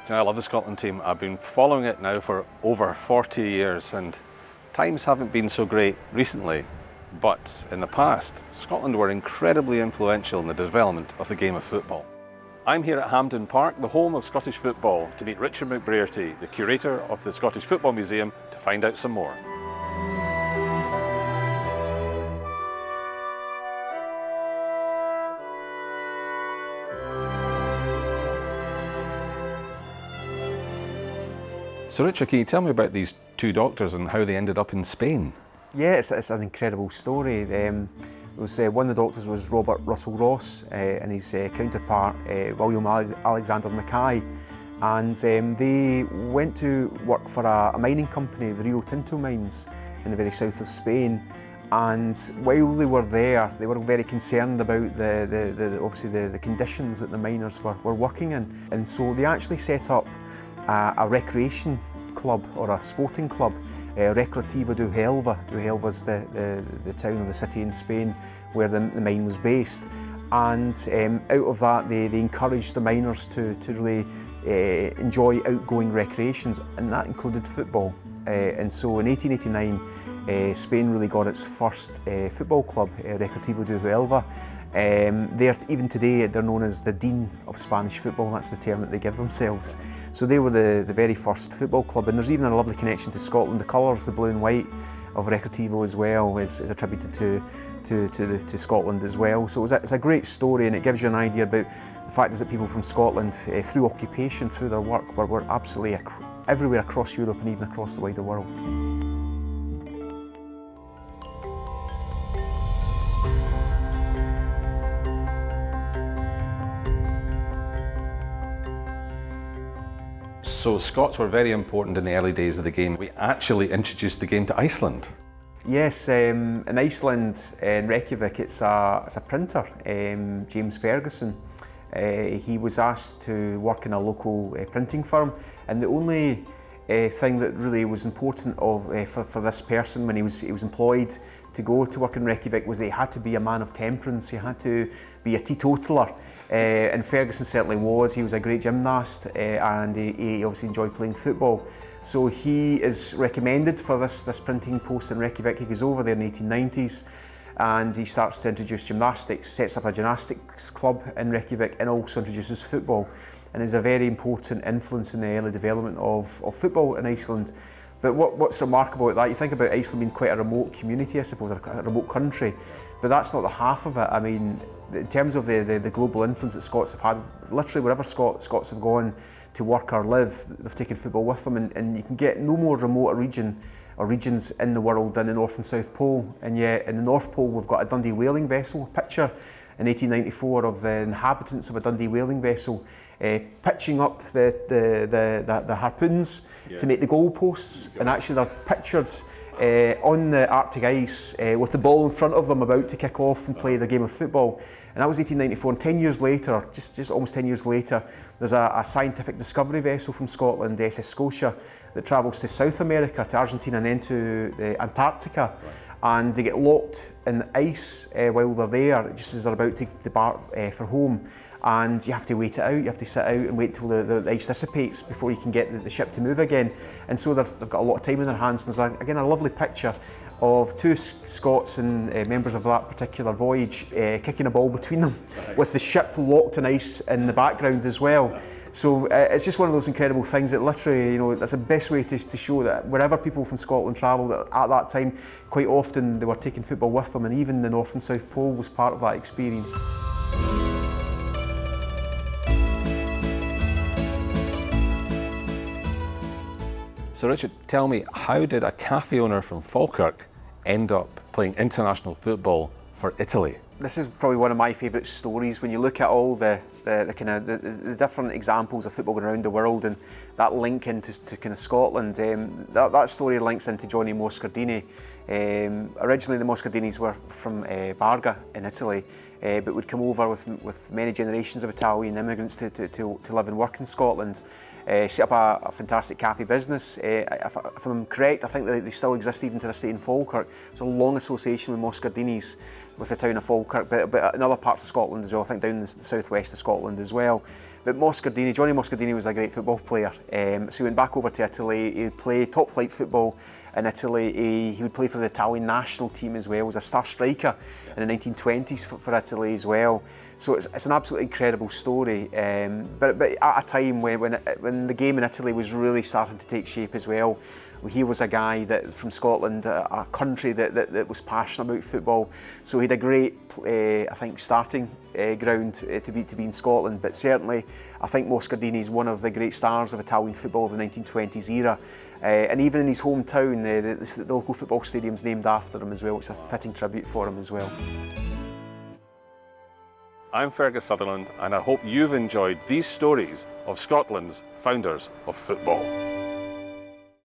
You know, I love the Scotland team. I've been following it now for over 40 years and times haven't been so great recently. But in the past, Scotland were incredibly influential in the development of the game of football. I'm here at Hampden Park, the home of Scottish football, to meet Richard Mcbrierty, the curator of the Scottish Football Museum, to find out some more. So Richard, can you tell me about these two doctors and how they ended up in Spain? Yeah, it's an incredible story. One of the doctors was Robert Russell Ross and his counterpart William Alexander Mackay, and they went to work for a mining company, the Rio Tinto mines in the very south of Spain. And while they were there, they were very concerned about obviously the conditions that the miners were working in, and so they actually set up a recreation club or a sporting club, Recreativo de Huelva. Huelva is the town or the city in Spain where the mine was based. And out of that they encouraged the miners to really enjoy outgoing recreations, and that included football. And so in 1889 Spain really got its first football club, Recreativo de Huelva. Even today they're known as the Dean of Spanish football. That's the term that they give themselves. So they were the very first football club, and there's even a lovely connection to Scotland. The colours, the blue and white of Recreativo as well, is attributed to Scotland as well. So it's a great story, and it gives you an idea about the fact is that people from Scotland, through occupation, through their work, were absolutely everywhere across Europe and even across the wider world. So Scots were very important in the early days of the game. We actually introduced the game to Iceland. Yes, in Iceland, in Reykjavik, it's a printer, James Ferguson. He was asked to work in a local printing firm, and the only thing that really was important for this person when he was employed to go to work in Reykjavik was that he had to be a man of temperance. He had to be a teetotaler, and Ferguson certainly was. He was a great gymnast, and he obviously enjoyed playing football. So he is recommended for this printing post in Reykjavik. He goes over there in the 1890s and he starts to introduce gymnastics, sets up a gymnastics club in Reykjavik, and also introduces football, and is a very important influence in the early development of football in Iceland. But what's remarkable about that, you think about Iceland being quite a remote community, I suppose, a remote country, but that's not the half of it. I mean, in terms of the global influence that Scots have had, literally wherever Scots have gone to work or live, they've taken football with them, and you can get no more remote a region or regions in the world than the North and South Pole. And yet in the North Pole we've got a Dundee whaling vessel, a picture in 1894 of the inhabitants of a Dundee whaling vessel pitching up the harpoons to make the goalposts, and actually they're pictured on the Arctic ice with the ball in front of them about to kick off and play the game of football. And that was 1894, and 10 years later, just almost 10 years later, there's a scientific discovery vessel from Scotland, the SS Scotia, that travels to South America, to Argentina and then to Antarctica. Right. And they get locked in ice while they're there, just as they're about to depart for home. And you have to wait it out, you have to sit out and wait till the ice dissipates before you can get the ship to move again. And so they've got a lot of time in their hands. And there's, again, a lovely picture of two Scots and members of that particular voyage kicking a ball between them, nice, with the ship locked in ice in the background as well. Nice. So it's just one of those incredible things that literally, you know, that's the best way to show that wherever people from Scotland travelled at that time, quite often they were taking football with them, and even the North and South Pole was part of that experience. So Richard, tell me, how did a cafe owner from Falkirk end up playing international football for Italy? This is probably one of my favourite stories when you look at all the different examples of football going around the world, and that link into kind of Scotland. That story links into Johnny Moscardini. Originally the Moscardinis were from Barga in Italy, but would come over with many generations of Italian immigrants to live and work in Scotland. Set up a fantastic cafe business. If I'm correct, I think that they still exist even to this day in Falkirk. There's a long association with Moscardinis with the town of Falkirk, but in other parts of Scotland as well, I think down in the southwest of Scotland as well. But Johnny Moscardini was a great football player. So he went back over to Italy. He would play top flight football in Italy. He would play for the Italian national team as well. He was a star striker in the 1920s for Italy as well. So it's an absolutely incredible story. But at a time when the game in Italy was really starting to take shape as well. He was a guy that from Scotland, a country that was passionate about football. So he had a great, I think, starting ground to be in Scotland. But certainly, I think Moscardini is one of the great stars of Italian football of the 1920s era. And even in his hometown, the local football stadium's named after him as well. It's a fitting tribute for him as well. I'm Fergus Sutherland, and I hope you've enjoyed these stories of Scotland's founders of football.